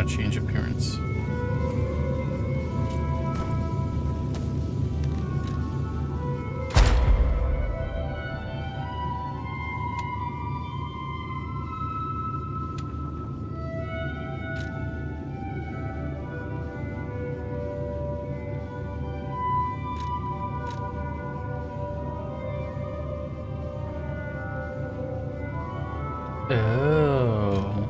want to change appearance. Oh.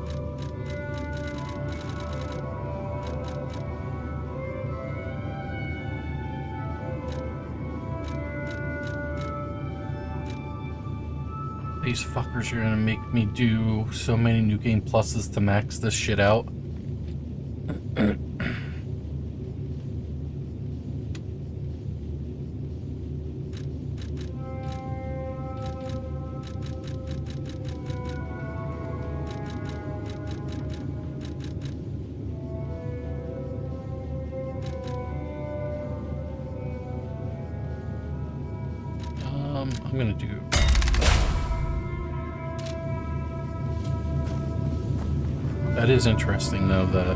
These fuckers are gonna make me do so many new game pluses to max this shit out. I'm gonna do. That is interesting, though, that...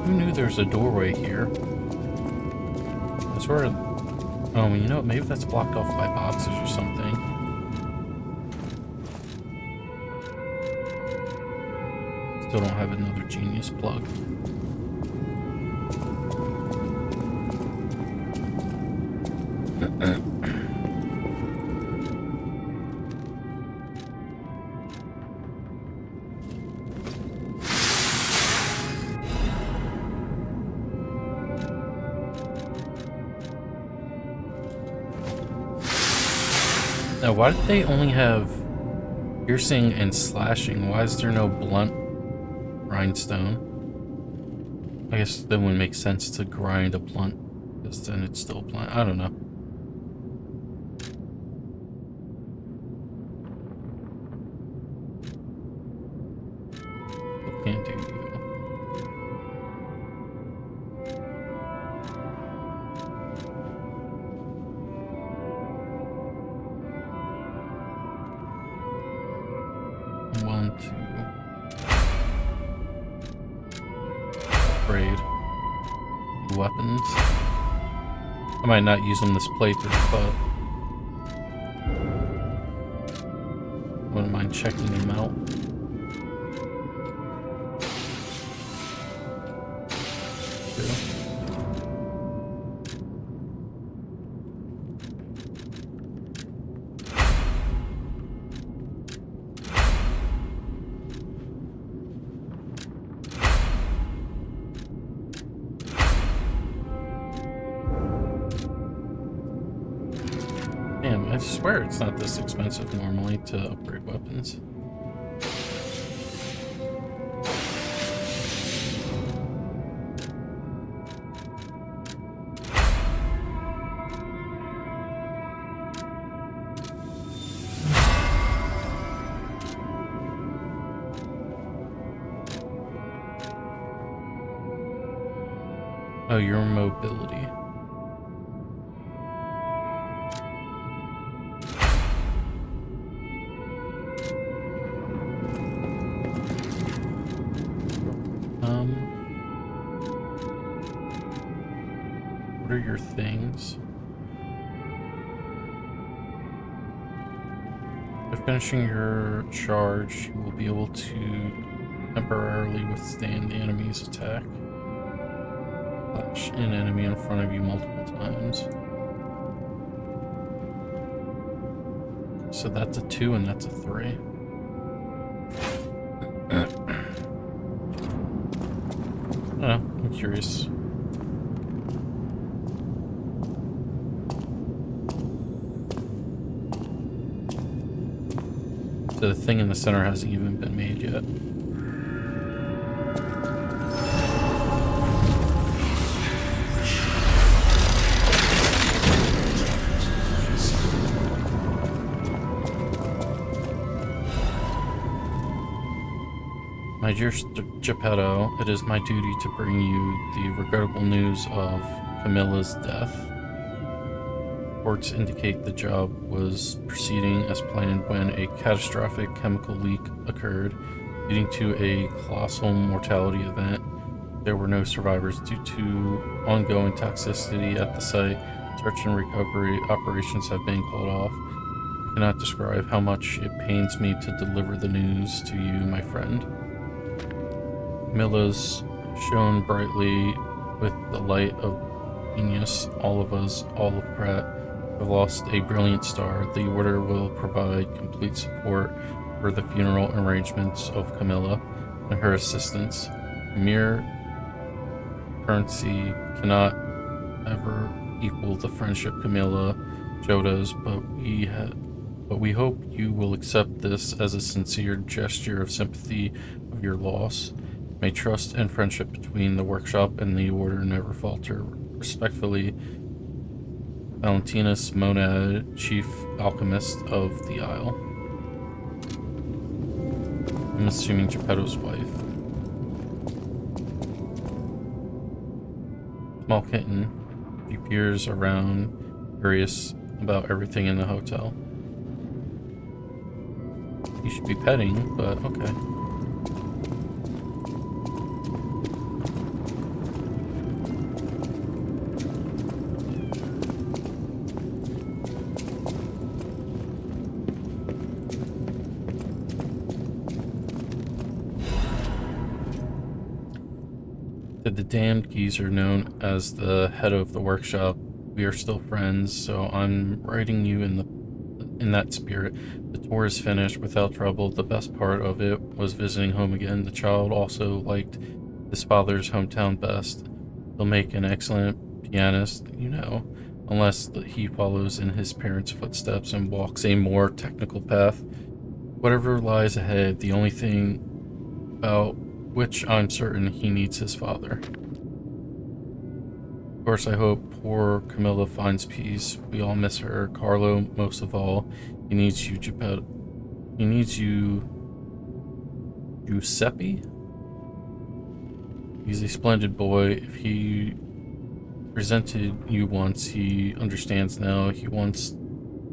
Who knew there's a doorway here? That's where... Oh, you know what? Maybe that's blocked off by boxes or something. Still don't have another genius plug. Now, why did they only have piercing and slashing? Why is there no blunt grindstone? I guess that wouldn't make sense to grind a blunt, because then it's still blunt. I don't know. Can't do you. Want to upgrade weapons. I might not use them this playthrough, but wouldn't mind checking them out. Damn, I swear it's not this expensive normally to upgrade weapons. Oh, your mobility. What are your things? After finishing your charge, you will be able to temporarily withstand the enemy's attack. Flash an enemy in front of you multiple times. So that's a 2 and that's a 3. I don't know, I'm curious. So the thing in the center hasn't even been made yet. My dear Geppetto, it is my duty to bring you the regrettable news of Camilla's death. Reports indicate the job was proceeding as planned when a catastrophic chemical leak occurred, leading to a colossal mortality event. There were no survivors due to ongoing toxicity at the site. Search and recovery operations have been called off. I cannot describe how much it pains me to deliver the news to you, my friend. Milla's shone brightly with the light of genius. All of us, all of Pratt, have lost a brilliant star. The Order will provide complete support for the funeral arrangements of Camilla and her assistants. Mere currency cannot ever equal the friendship Camilla showed us, but we hope you will accept this as a sincere gesture of sympathy of your loss. May trust and friendship between the workshop and the Order never falter. Respectfully, Valentina Monad, Chief Alchemist of the Isle. I'm assuming Geppetto's wife. Small kitten. She peers around, curious about everything in the hotel. You should be petting, but okay. To the damned geezer known as the head of the workshop, we are still friends, so I'm writing you in that spirit. The tour is finished without trouble. The best part of it was visiting home again. The child also liked his father's hometown best. He'll make an excellent pianist, you know, unless he follows in his parents' footsteps and walks a more technical path. Whatever lies ahead, the only thing about which I'm certain he needs his father. Of course, I hope poor Camilla finds peace. We all miss her. Carlo, most of all. He needs you, Geppetto. He needs you, Giuseppe? He's a splendid boy. If he resented you once, he understands now. He wants to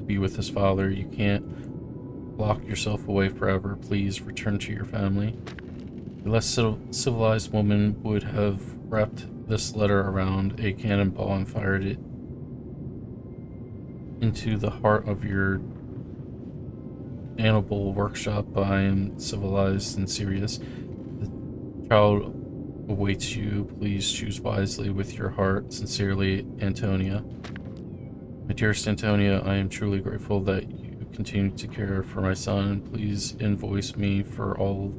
be with his father. You can't lock yourself away forever. Please return to your family. A less civilized woman would have wrapped this letter around a cannonball and fired it into the heart of your animal workshop. I am civilized and serious. The child awaits you. Please choose wisely with your heart. Sincerely, Antonia. My dearest Antonia, I am truly grateful that you continue to care for my son. Please invoice me for all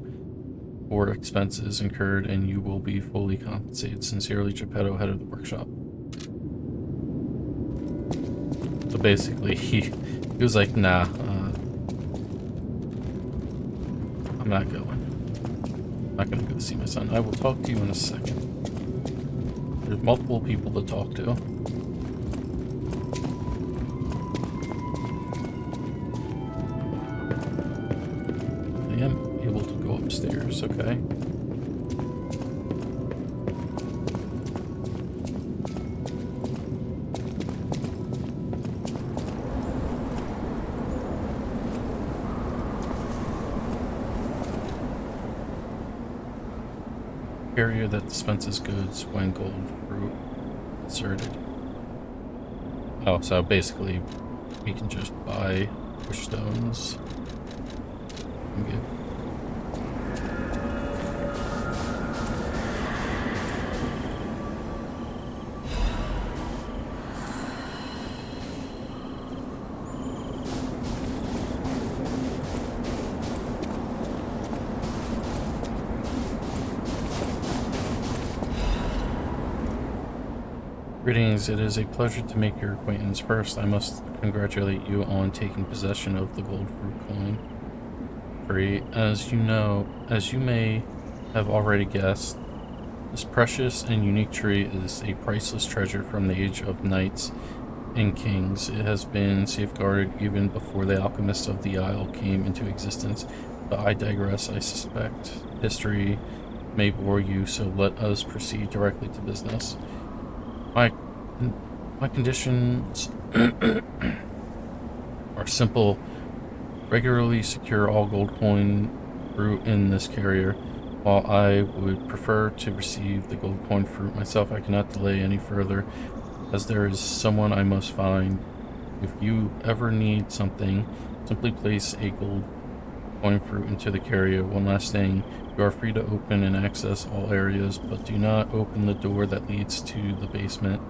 expenses incurred, and you will be fully compensated. Sincerely, Geppetto, head of the workshop. So basically, he was like, nah, I'm not going. I'm not gonna go see my son. I will talk to you in a second. There's multiple people to talk to. I am able to go upstairs, okay. Area that dispenses goods when gold fruit inserted. Oh, so basically we can just buy push stones. I'm good. Greetings, it is a pleasure to make your acquaintance. First, I must congratulate you on taking possession of the gold fruit coin. Great. As you may have already guessed, this precious and unique tree is a priceless treasure from the age of knights and kings. It has been safeguarded even before the alchemists of the Isle came into existence. But I digress. I suspect history may bore you, so let us proceed directly to business. My conditions are simple. Regularly secure all gold coin fruit in this carrier. While I would prefer to receive the gold coin fruit myself, I cannot delay any further, as there is someone I must find. If you ever need something, simply place a gold coin fruit into the carrier. One last thing, you are free to open and access all areas, but do not open the door that leads to the basement.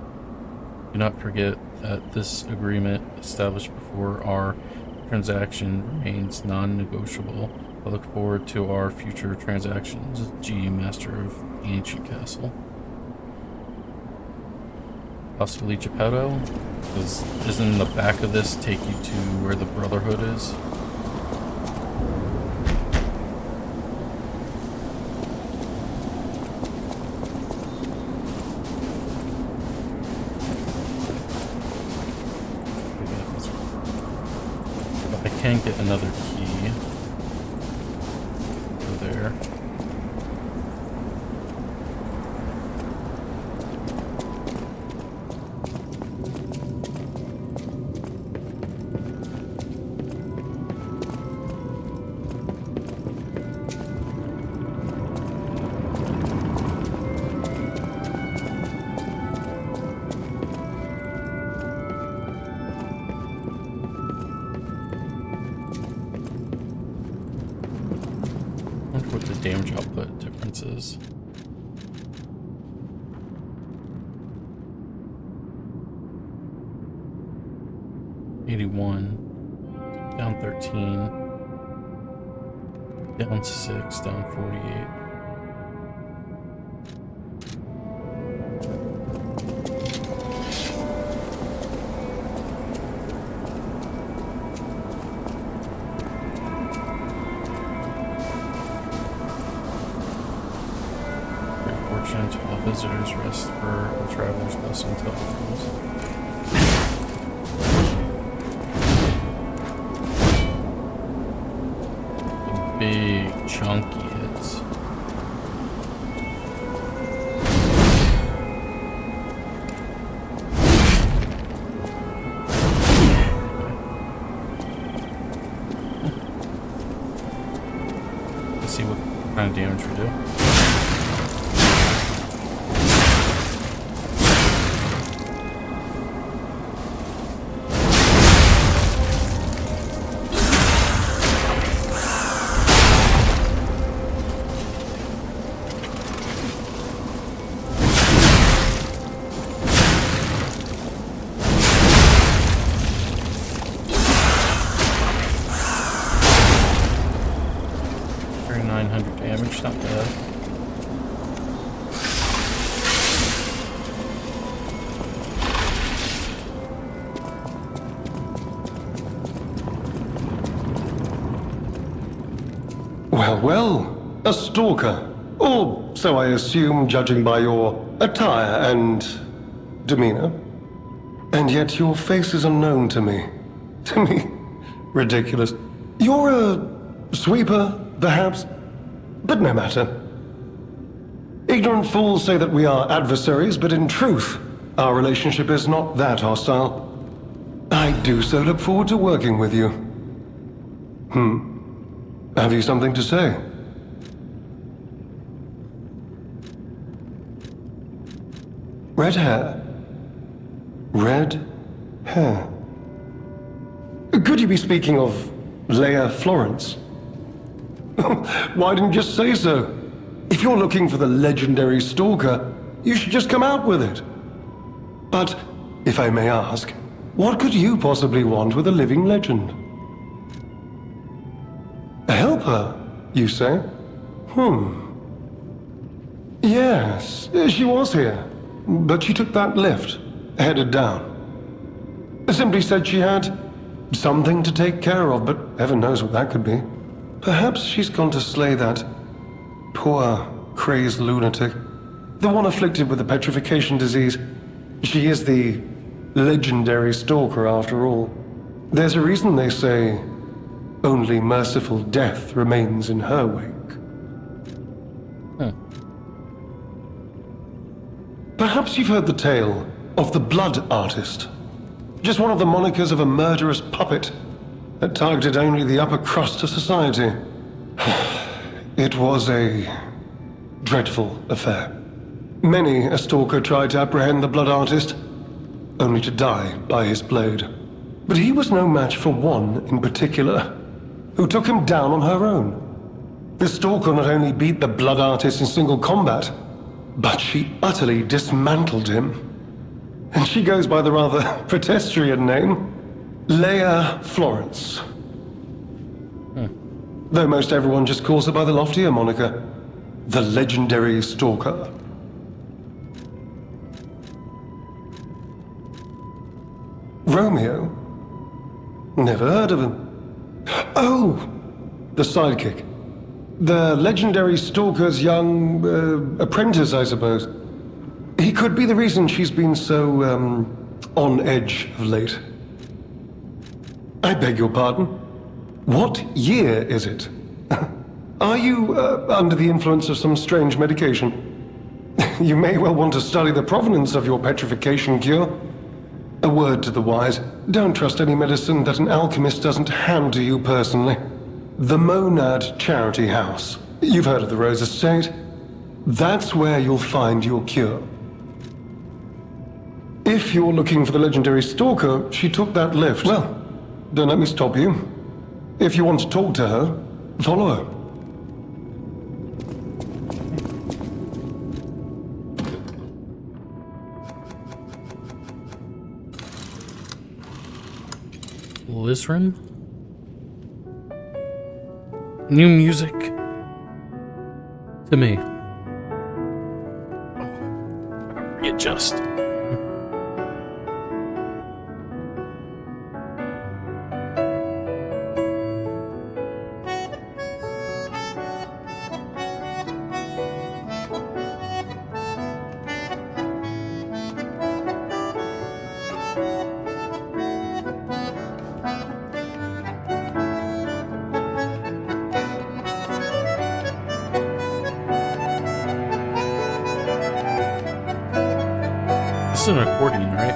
Do not forget that this agreement established before our transaction remains non-negotiable. I look forward to our future transactions. G, Master of the Ancient Castle. Possibly Geppetto? Isn't the back of this take you to where the Brotherhood is? I can get another key. Go there. What the damage output difference is. $81, down 13, down 6, down 48. All visitors rest for the traveler's blessing until it comes. The big chunky hits. Let's see what kind of damage we do. Damage, not bad. Well, a stalker. Or so I assume, judging by your attire and demeanor. And yet your face is unknown to me. To me? Ridiculous. You're a sweeper, perhaps? But no matter. Ignorant fools say that we are adversaries, but in truth, our relationship is not that hostile. I do so look forward to working with you. Have you something to say? Red hair. Red hair. Could you be speaking of Leia Florence? Why didn't you just say so? If you're looking for the legendary stalker, you should just come out with it. But, if I may ask, what could you possibly want with a living legend? A helper, you say? Yes, she was here, but she took that lift, headed down. Simply said she had something to take care of, but heaven knows what that could be. Perhaps she's gone to slay that poor, crazed lunatic. The one afflicted with the petrification disease. She is the legendary stalker after all. There's a reason they say only merciful death remains in her wake. Perhaps you've heard the tale of the Blood Artist. Just one of the monikers of a murderous puppet that targeted only the upper crust of society. It was a dreadful affair. Many a stalker tried to apprehend the blood artist, only to die by his blade. But he was no match for one in particular, who took him down on her own. The stalker not only beat the blood artist in single combat, but she utterly dismantled him. And she goes by the rather pedestrian name, Leia Florence. Though most everyone just calls her by the loftier moniker, the legendary stalker. Romeo? Never heard of him. Oh! The sidekick. The legendary stalker's young apprentice, I suppose. He could be the reason she's been so, on edge of late. I beg your pardon? What year is it? Are you under the influence of some strange medication? You may well want to study the provenance of your petrification cure. A word to the wise, don't trust any medicine that an alchemist doesn't hand to you personally. The Monad Charity House. You've heard of the Rose Estate? That's where you'll find your cure. If you're looking for the legendary stalker, she took that lift. Well, don't let me stop you. If you want to talk to her, follow her. Lizrin? New music to me. Readjust. This is an accordion, right?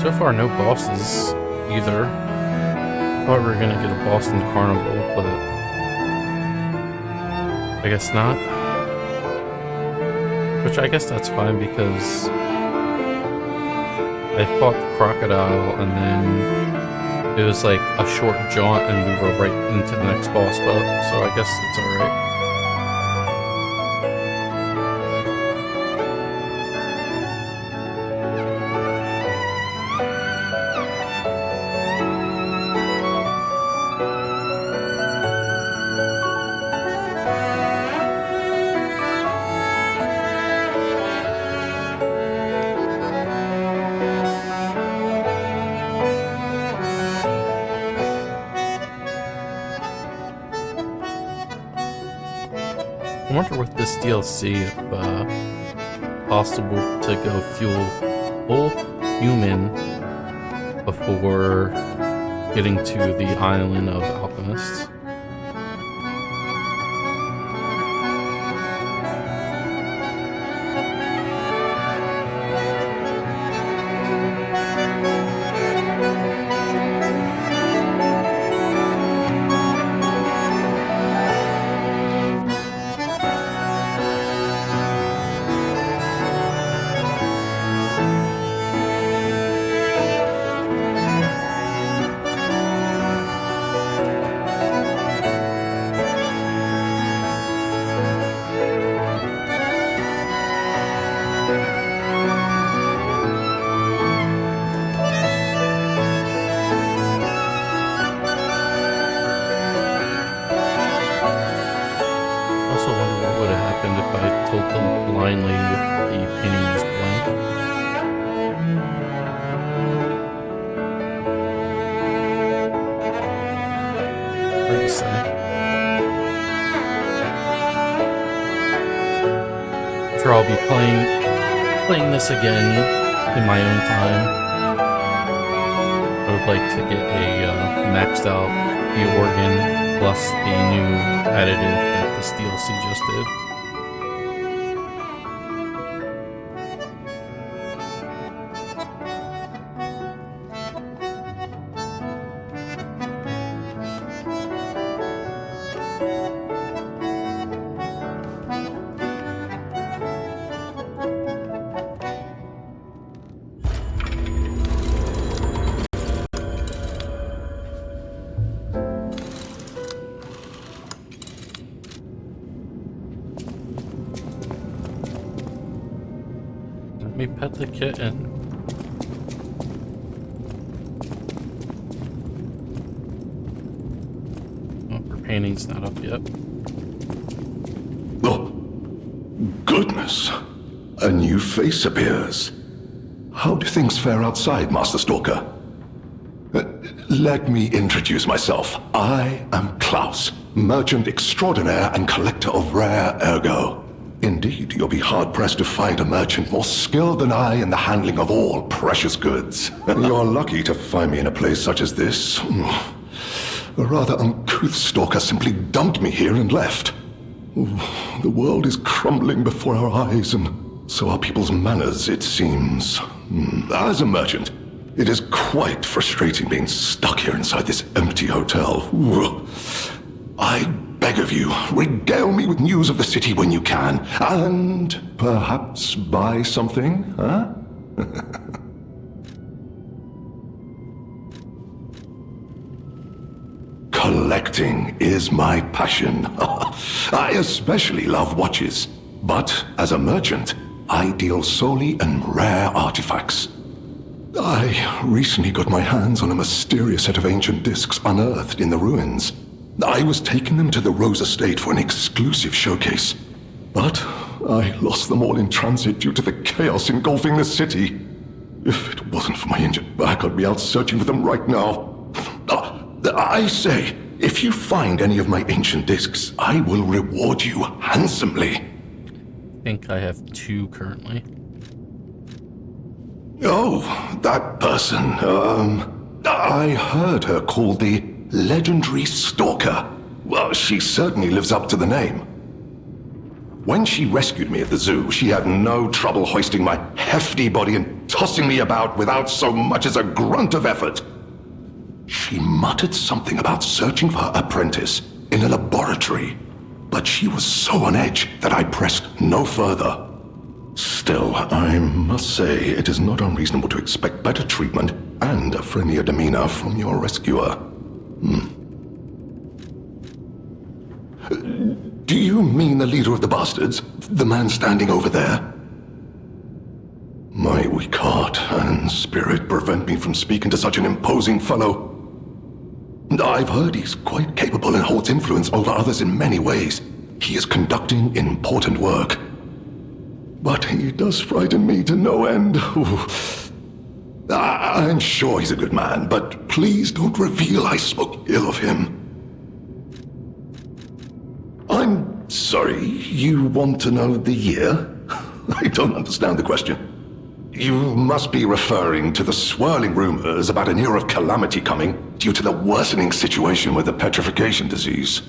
So far, no bosses either. I thought we were gonna get a boss in the carnival, but I guess not. Which I guess that's fine because I fought the crocodile and then it was like a short jaunt and we were right into the next boss, but so I guess it's alright. I wonder with this DLC if possible to go full human before getting to the island of alchemists. If I told the blind lady if the painting was blank. Hard to say. I'm sure I'll be playing this again in my own time. would like to get a maxed out the organ plus the new additive that this DLC just did. Let me pet the kitten. Oh, her painting's not up yet. Oh, goodness. A new face appears. How do things fare outside, Master Stalker? Let me introduce myself. I am Klaus, merchant extraordinaire and collector of rare ergo. Indeed, you'll be hard-pressed to find a merchant more skilled than I in the handling of all precious goods. You're lucky to find me in a place such as this. A rather uncouth stalker simply dumped me here and left. The world is crumbling before our eyes, and so are people's manners, it seems. As a merchant, it is quite frustrating being stuck here inside this empty hotel. I beg of you, regale me with news of the city when you can, and perhaps buy something, huh? Collecting is my passion. I especially love watches, but as a merchant, I deal solely in rare artifacts. I recently got my hands on a mysterious set of ancient discs unearthed in the ruins. I was taking them to the Rose Estate for an exclusive showcase, but I lost them all in transit due to the chaos engulfing the city. If it wasn't for my injured back, I'd be out searching for them right now. I say, if you find any of my ancient discs, I will reward you handsomely. I think I have 2 currently. Oh, that person, I heard her called the legendary Stalker. Well, she certainly lives up to the name. When she rescued me at the zoo, she had no trouble hoisting my hefty body and tossing me about without so much as a grunt of effort. She muttered something about searching for her apprentice in a laboratory, but she was so on edge that I pressed no further. Still, I must say it is not unreasonable to expect better treatment and a friendlier demeanor from your rescuer. Do you mean the leader of the bastards? The man standing over there? My weak heart and spirit prevent me from speaking to such an imposing fellow. I've heard he's quite capable and holds influence over others in many ways. He is conducting important work. But he does frighten me to no end. I'm sure he's a good man, but please don't reveal I spoke ill of him. I'm sorry, you want to know the year? I don't understand the question. You must be referring to the swirling rumors about an era of calamity coming due to the worsening situation with the petrification disease.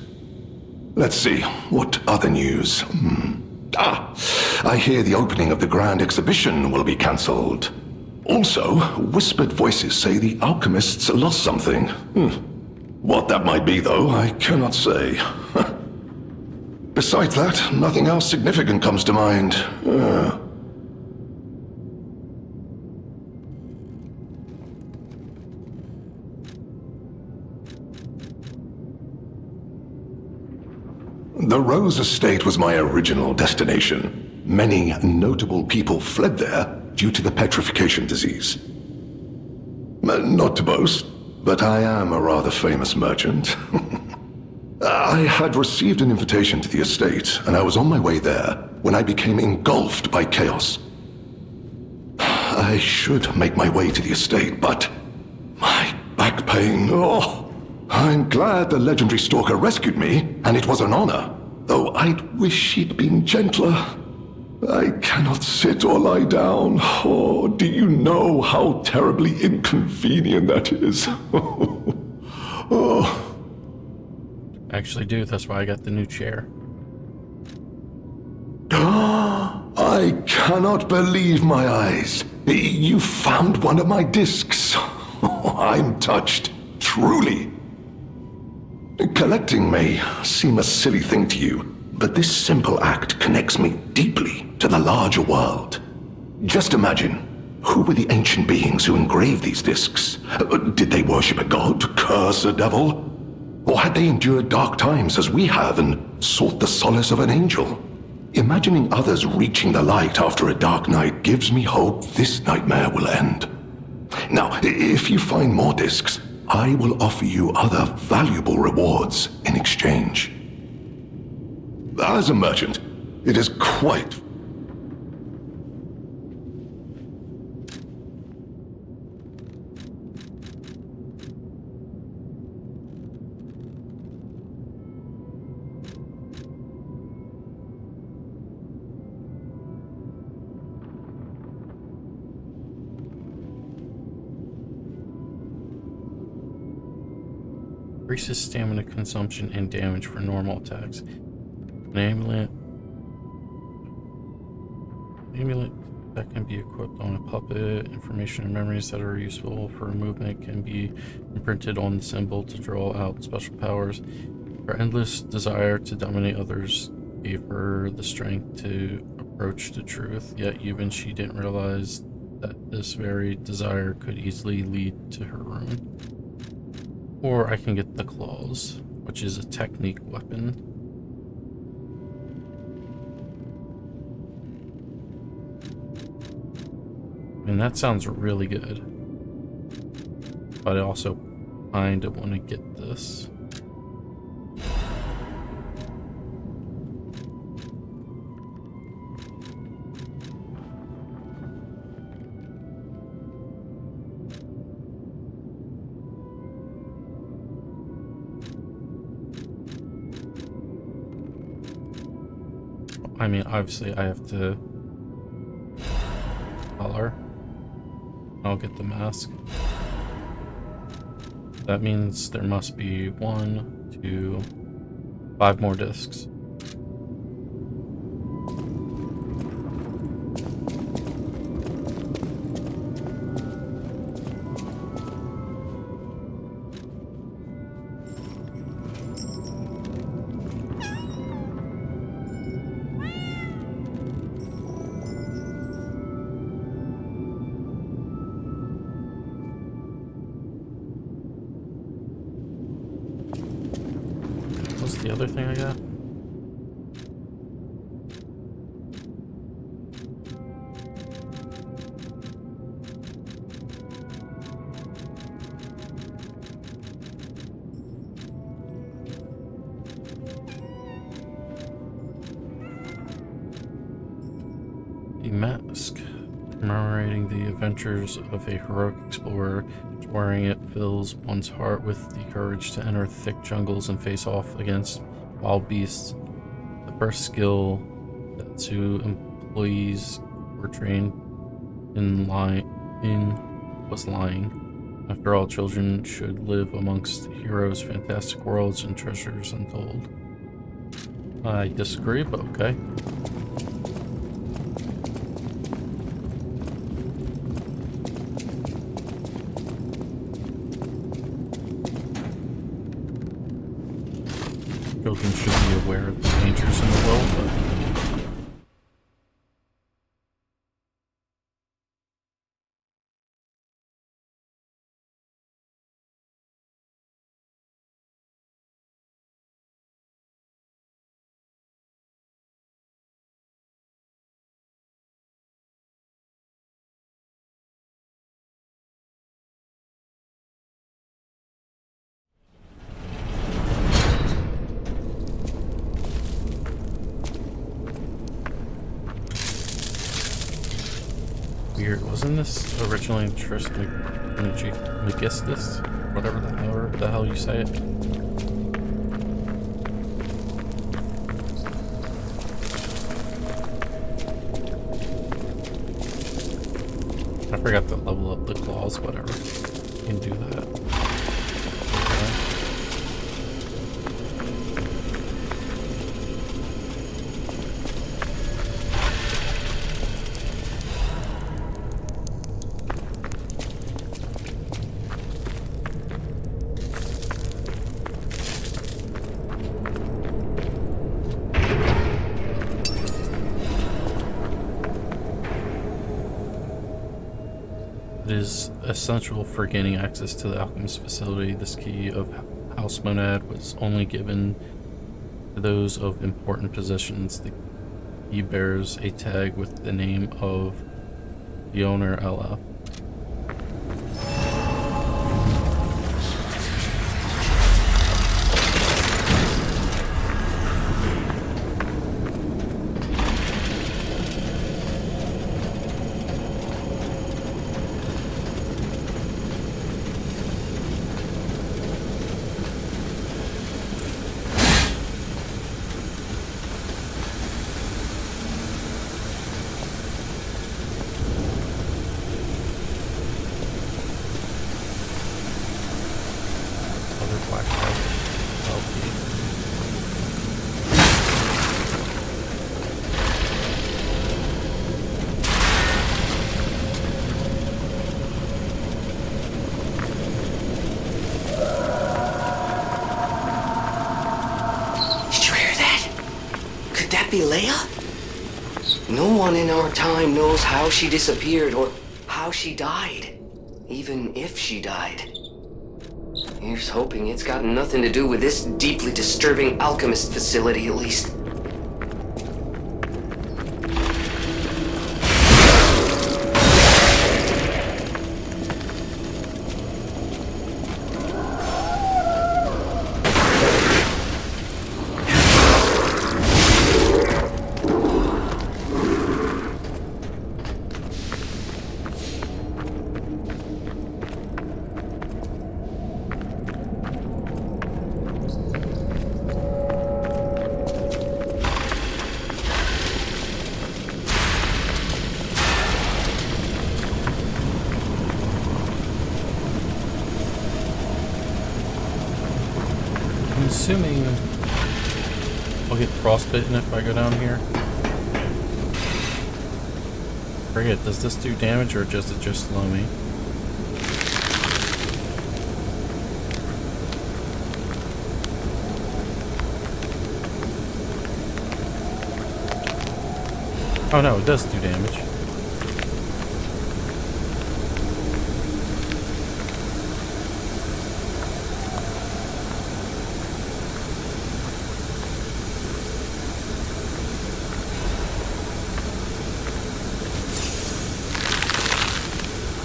Let's see, what other news? I hear the opening of the Grand Exhibition will be cancelled. Also, whispered voices say the alchemists lost something. What that might be, though, I cannot say. Besides that, nothing else significant comes to mind. The Rose Estate was my original destination. Many notable people fled there due to the petrification disease. Not to boast, but I am a rather famous merchant. I had received an invitation to the estate, and I was on my way there when I became engulfed by chaos. I should make my way to the estate, but my back pain, I'm glad the legendary stalker rescued me, and it was an honor, though I'd wish she'd been gentler. I cannot sit or lie down. Oh, do you know how terribly inconvenient that is? Oh. I actually do. That's why I got the new chair. I cannot believe my eyes. You found one of my discs. I'm touched, truly. Collecting may seem a silly thing to you, but this simple act connects me deeply to the larger world. Just imagine, who were the ancient beings who engraved these discs? Did they worship a god, curse a devil? Or had they endured dark times as we have and sought the solace of an angel? Imagining others reaching the light after a dark night gives me hope this nightmare will end. Now, if you find more discs, I will offer you other valuable rewards in exchange. As a merchant, it is quite... Increases stamina consumption and damage for normal attacks. An amulet that can be equipped on a puppet. Information and memories that are useful for movement can be imprinted on the symbol to draw out special powers. Her endless desire to dominate others gave her the strength to approach the truth, yet even she didn't realize that this very desire could easily lead to her ruin. Or I can get the claws, which is a technique weapon. And that sounds really good. But I also kind of want to get this. I mean, obviously I have to color. I'll get the mask. That means there must be 1, 2, 5 more discs. What's the other thing I got? A mask commemorating the adventures of a heroic explorer. Wearing it fills one's heart with the courage to enter thick jungles and face off against wild beasts. The first skill that 2 employees were trained in was lying. After all, children should live amongst heroes, fantastic worlds, and treasures untold. I disagree, but okay. Children should be aware of the dangers in the world, but weird. Wasn't this originally Tristan Megistus? Whatever the hell you say it. forgot to level up the claws, whatever. You can do that. Okay. It is essential for gaining access to the alchemist facility. This key of House Monad was only given to those of important positions. The key bears a tag with the name of the owner, LF. Leia? No one in our time knows how she disappeared or how she died, even if she died. Here's hoping it's got nothing to do with this deeply disturbing alchemist facility, at least. I'm assuming I'll get frostbitten if I go down here. Forget, does this do damage or does it just slow me? Oh no, it does do damage.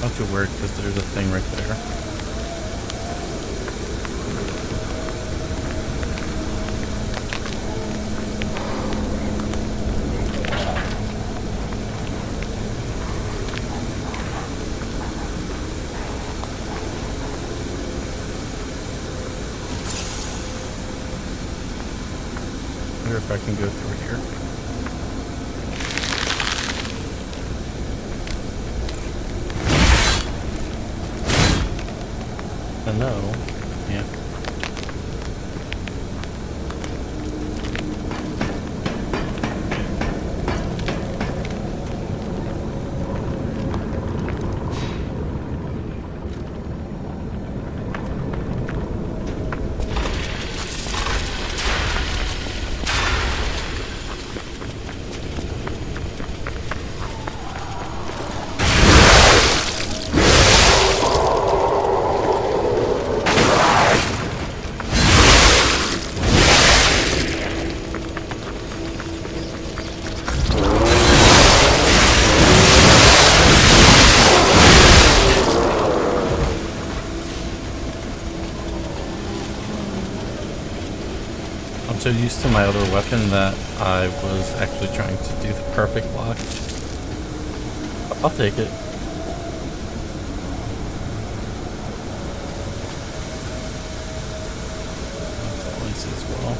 Not too worried because there's a thing right there. I wonder if I can go through here. No. Yeah. I'm so used to my other weapon that I was actually trying to do the perfect block. I'll take it. That's as well.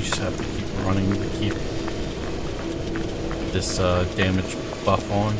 just have to keep running to keep this damage buff on.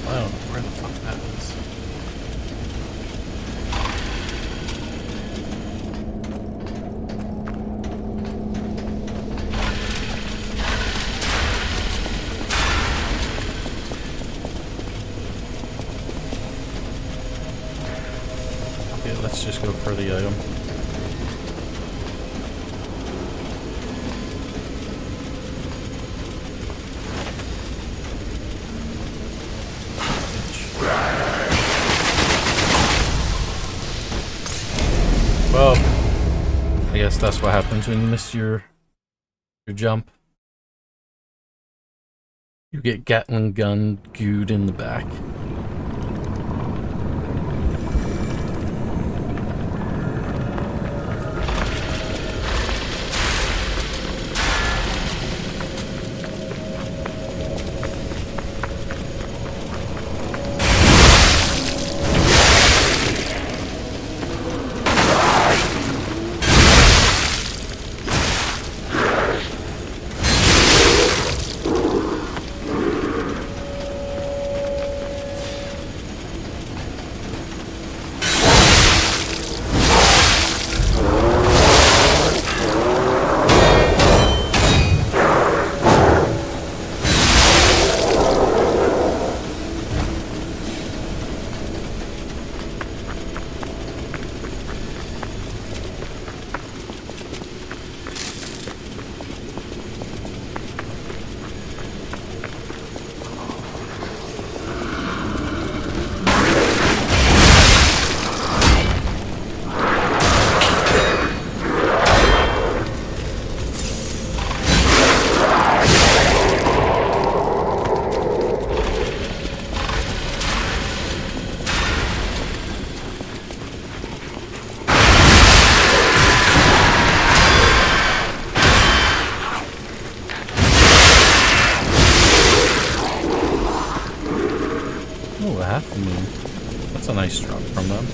I don't know where the fuck that is. Okay, let's just go for the item. Well, I guess that's what happens when you miss your jump. You get Gatling gun gooed in the back. Half a moon. That's a nice drop from them.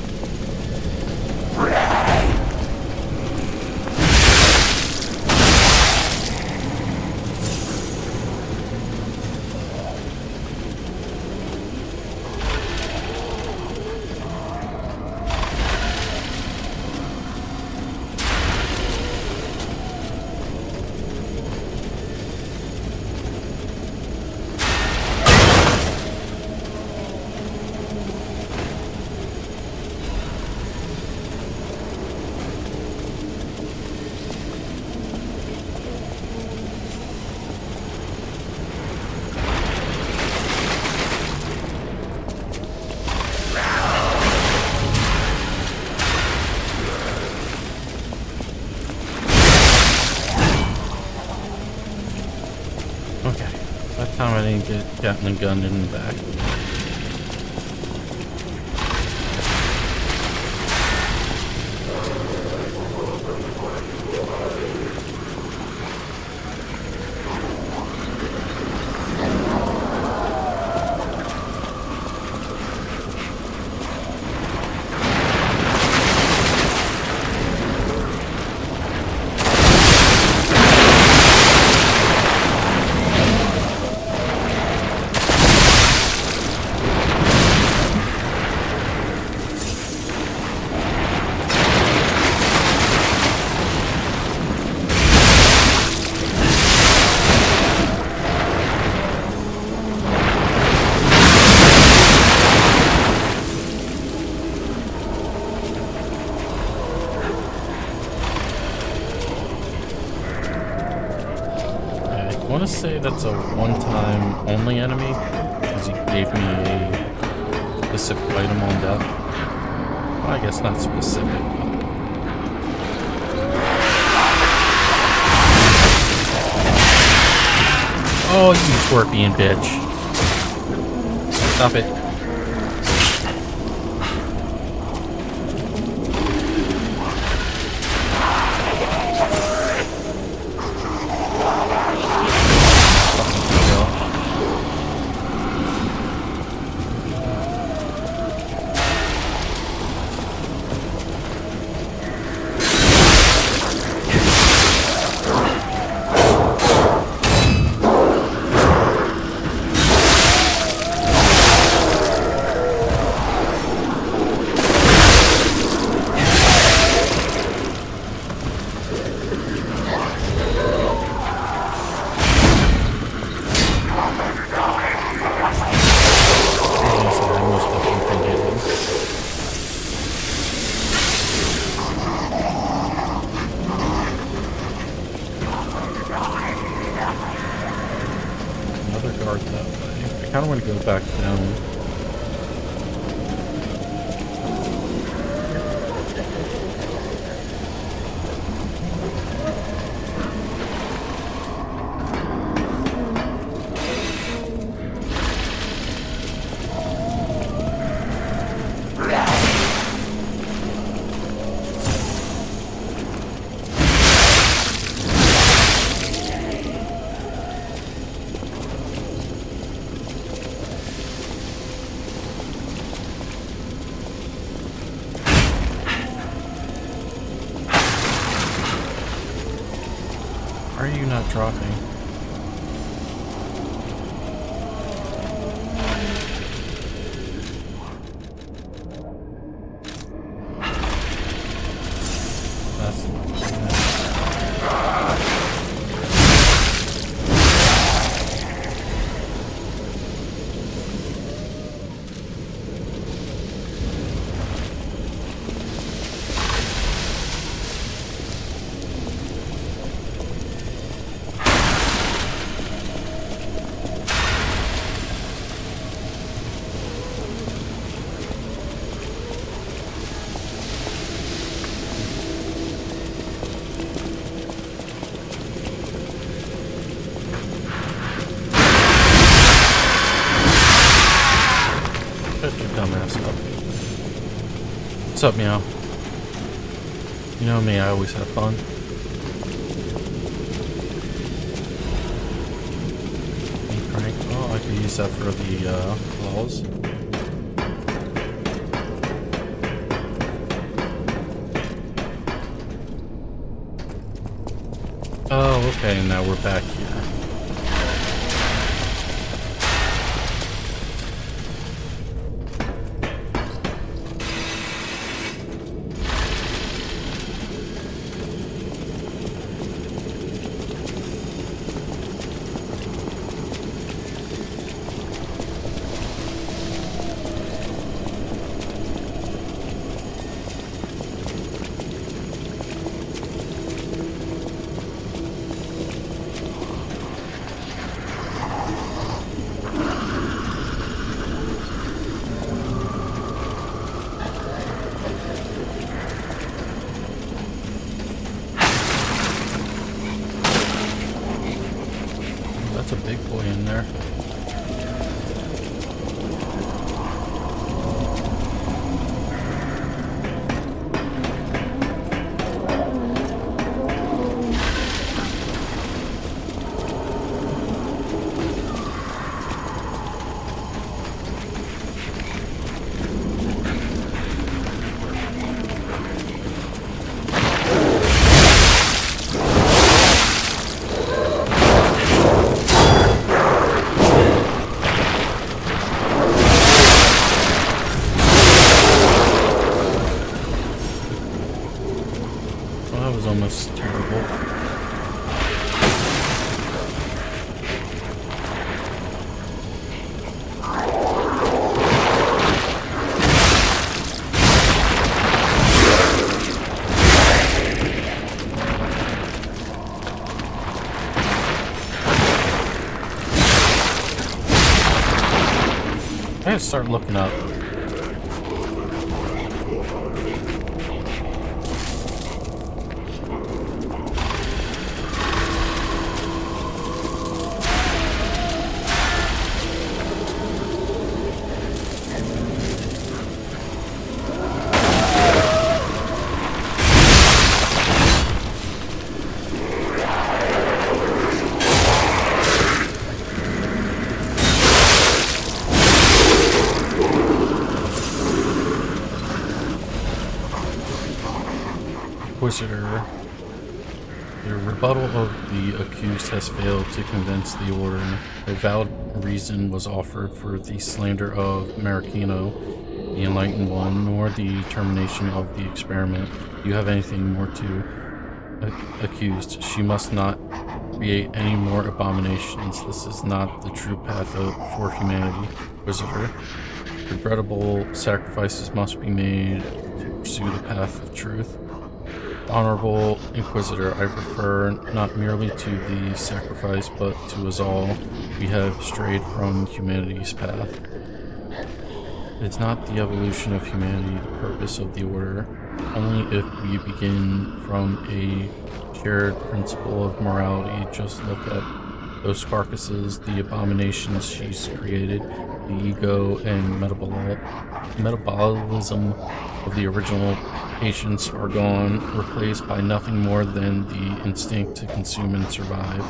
That time I didn't get Gatling gun in the back. say that's a one-time only enemy? Because he gave me a specific item on death. Well, I guess not specific. Oh, you scorpion bitch. Stop it. I kind of want to go back down. Why are you not dropping? That's dumbass up. What's up, Meow? You know me, I always have fun. Crank. Oh, I could use that for the claws. Oh, okay, now we're back here. That's a big boy in there. Well, that was almost terrible. gotta start looking up. Inquisitor. The rebuttal of the accused has failed to convince the Order. A valid reason was offered for the slander of Marikino, the Enlightened One, nor the termination of the experiment. Do you have anything more to accused? She must not create any more abominations. This is not the true path for humanity. Inquisitor. Regrettable sacrifices must be made to pursue the path of truth. Honorable Inquisitor, I refer not merely to the sacrifice, but to us all. We have strayed from humanity's path. It is not the evolution of humanity the purpose of the Order. Only if we begin from a shared principle of morality. Just look at those carcasses, the abominations she's created, the ego and metabolism of the original patients are gone, replaced by nothing more than the instinct to consume and survive.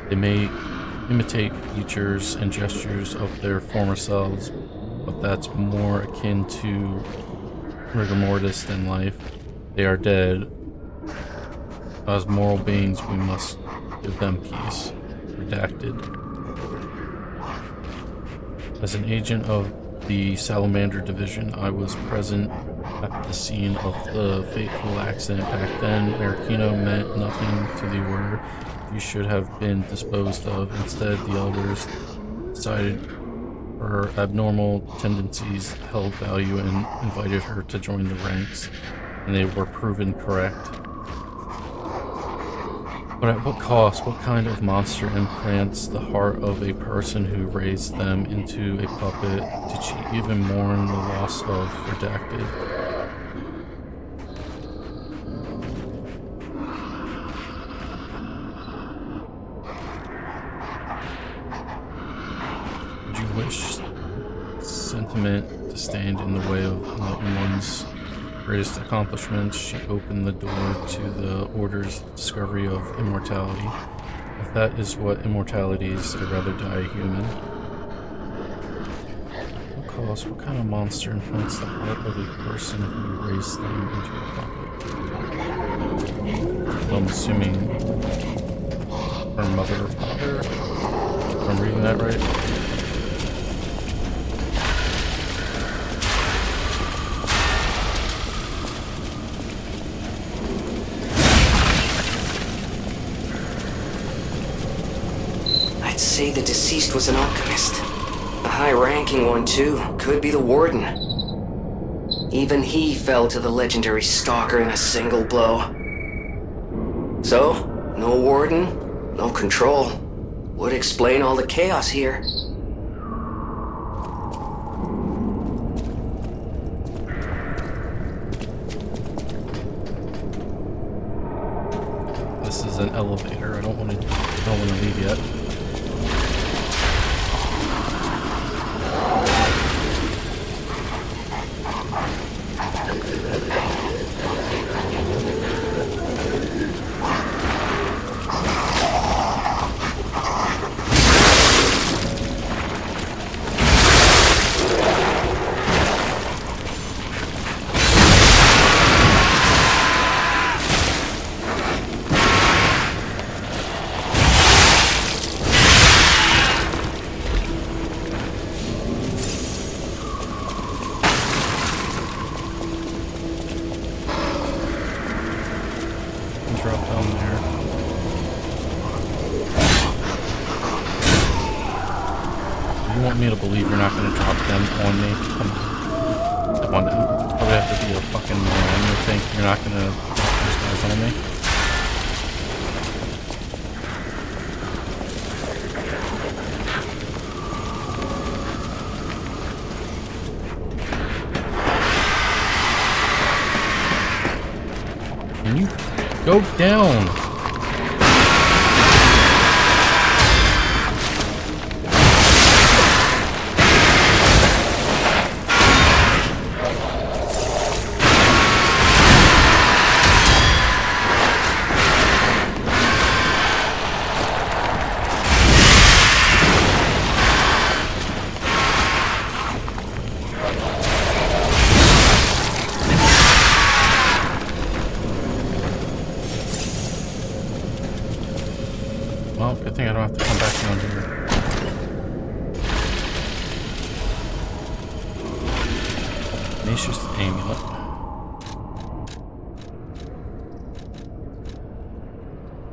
They may imitate features and gestures of their former selves, but that's more akin to rigor mortis than life. They are dead. As moral beings, we must give them peace. Redacted. As an agent of the Salamander Division, I was present at the scene of the fateful accident. Back then, Marikino meant nothing to the Order. She should have been disposed of. Instead, the elders decided her abnormal tendencies held value and invited her to join the ranks, and they were proven correct. But at what cost? What kind of monster implants the heart of a person who raised them into a puppet? Did she even mourn the loss of Redacted? Would you wish sentiment to stand in the way of Enlightened One's greatest accomplishments? She opened the door to the Order's discovery of immortality. If that is what immortality is, I'd rather die a human. What cost? What kind of monster implants the heart of a person who raised them into a puppet? Well, I'm assuming her mother or father? If I'm reading that right? Say the deceased was an alchemist. A high-ranking one, too. Could be the Warden. Even he fell to the legendary Stalker in a single blow. So, no Warden, no control. Would explain all the chaos here. This is an elevator. I don't want to leave yet. Drop down there. You want me to believe you're not going to drop them on me? Come on. Come on now. Probably have to be a fucking moron to think you're not going to drop those guys on me. Go down! Well, good thing I don't have to come back down here. Tenacious amulet.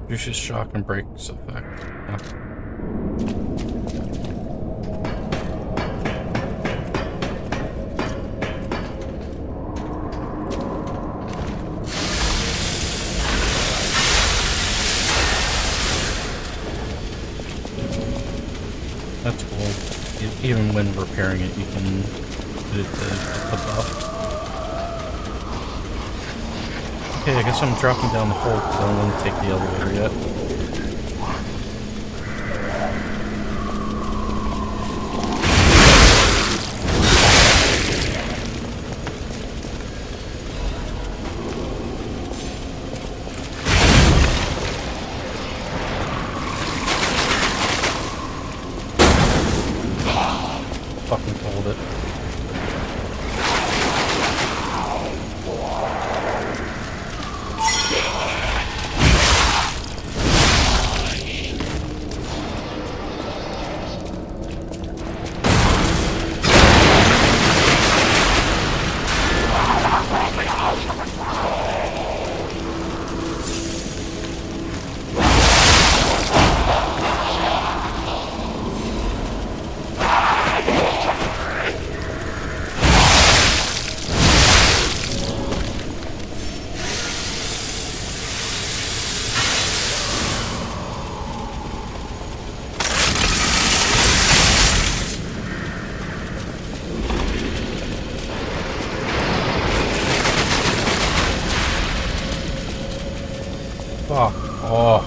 Reduces shock and breaks effect. Huh. That's cool. Even when repairing it, you can put it to buff. Okay, I guess I'm dropping down the hole because I don't want to take the elevator yet. Fucking hold it. Fuck off.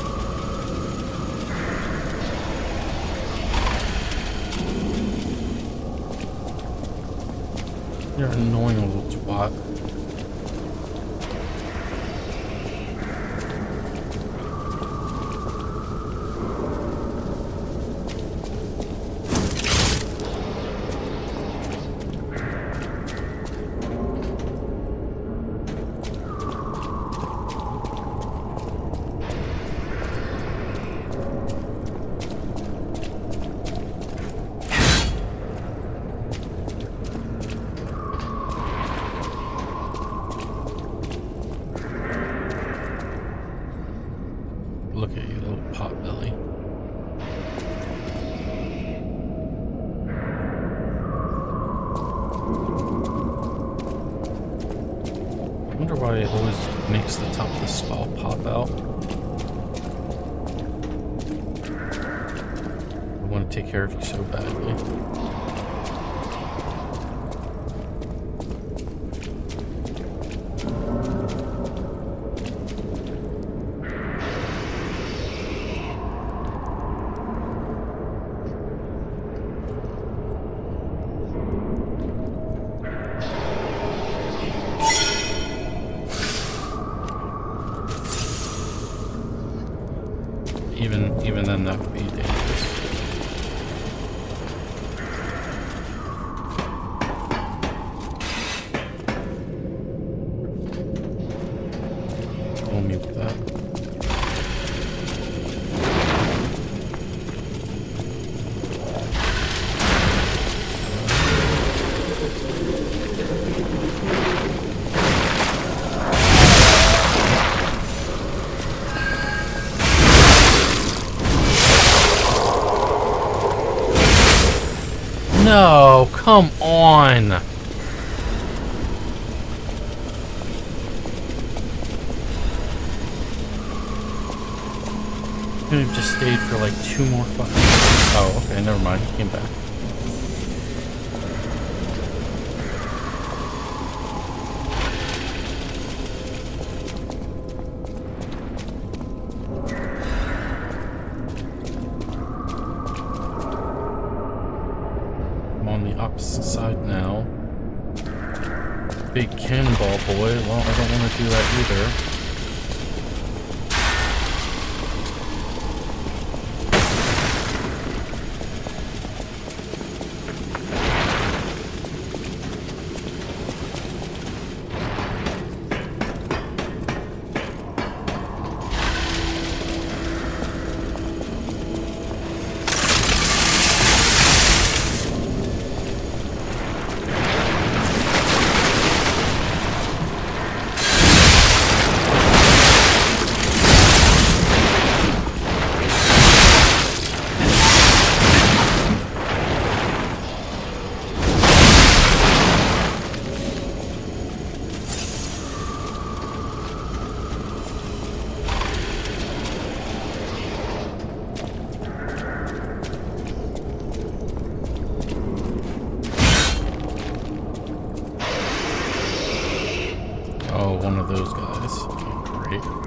You're an annoying little twat. Look at you, little pot belly. I wonder why it always makes the top of the skull pop out. I want to take care of you so badly. Even then, that would be dangerous. I'll mute that. No, come on. Could have just stayed for like 2 more fucking. Oh, okay, never mind. He came back. it now. Big cannonball boy. Well, I don't want to do that either. Oh, one of those guys. Oh, great.